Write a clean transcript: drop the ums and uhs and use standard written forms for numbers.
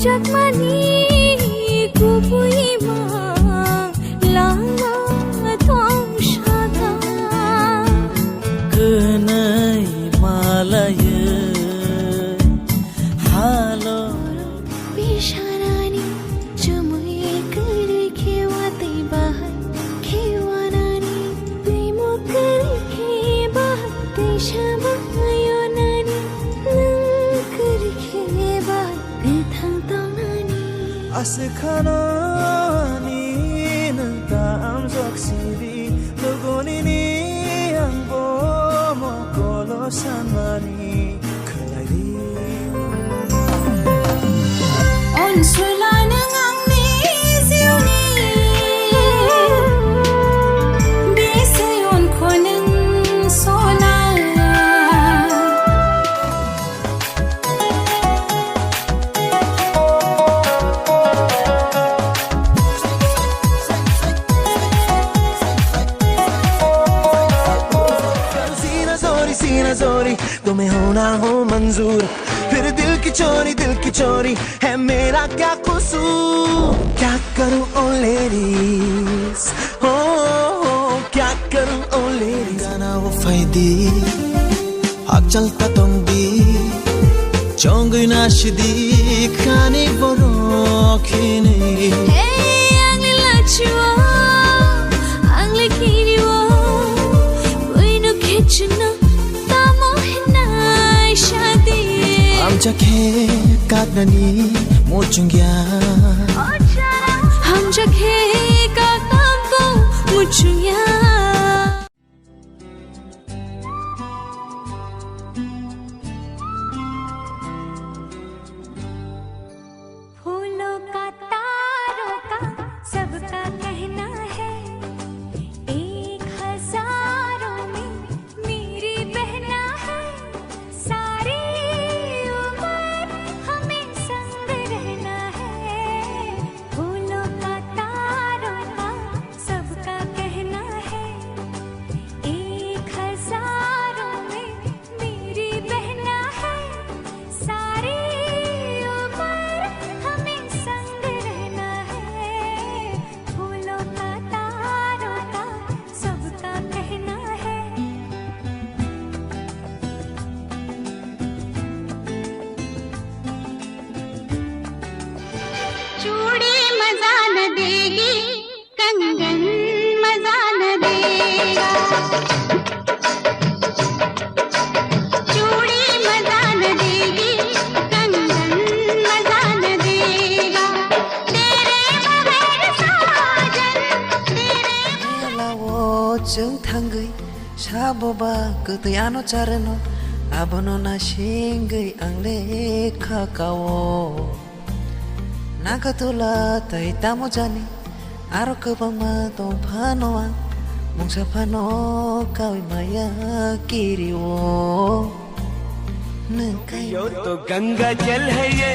Jakmani kubui ma lama thong shaka kenai malaya halo bisharani chumui kar khewate bahar khewanani premo kar khe bahar deshamayo nani nang kar khe bahar gathang taunani askanani nanta amzoksiri logoni ni ambo mo kolo sanmani khalai on sulana ngangni ziuni bisayon khonen sona सीना जोरी तुम्हें होना हो मंजूर फिर दिल की चोरी है मेरा क्या कसूर क्या करूं ओ लेडीज हो क्या करूं ओ लेडीज गाना वो फायदी हक चलता तोंगी चोंगी नाशदी खाने बोरो खिने hey angli lachuo angli kiriwo buino kitchena आमच्या कागदानी मोचुंग्या आमच्या कागदांको मोचुंग्या फूलों का तारों का सबका कहना है 1000 में मेरी बहना है सारी चूड़ी मजा न देगी कंगन मजा न देगा चूड़ी मजा न देगी कंगन मजा न देगा तेरे बगैर साजन तेरे लावो जों थांगै साबोबा गोदैयानो चारनो आबनो ना सिंगै आं लेखा कावो नागातुला तै तामो जानि आरो गोबांमा दंफान'आ मुंसाफान' कावै माया किरिओ यो तो गंगा जल है ये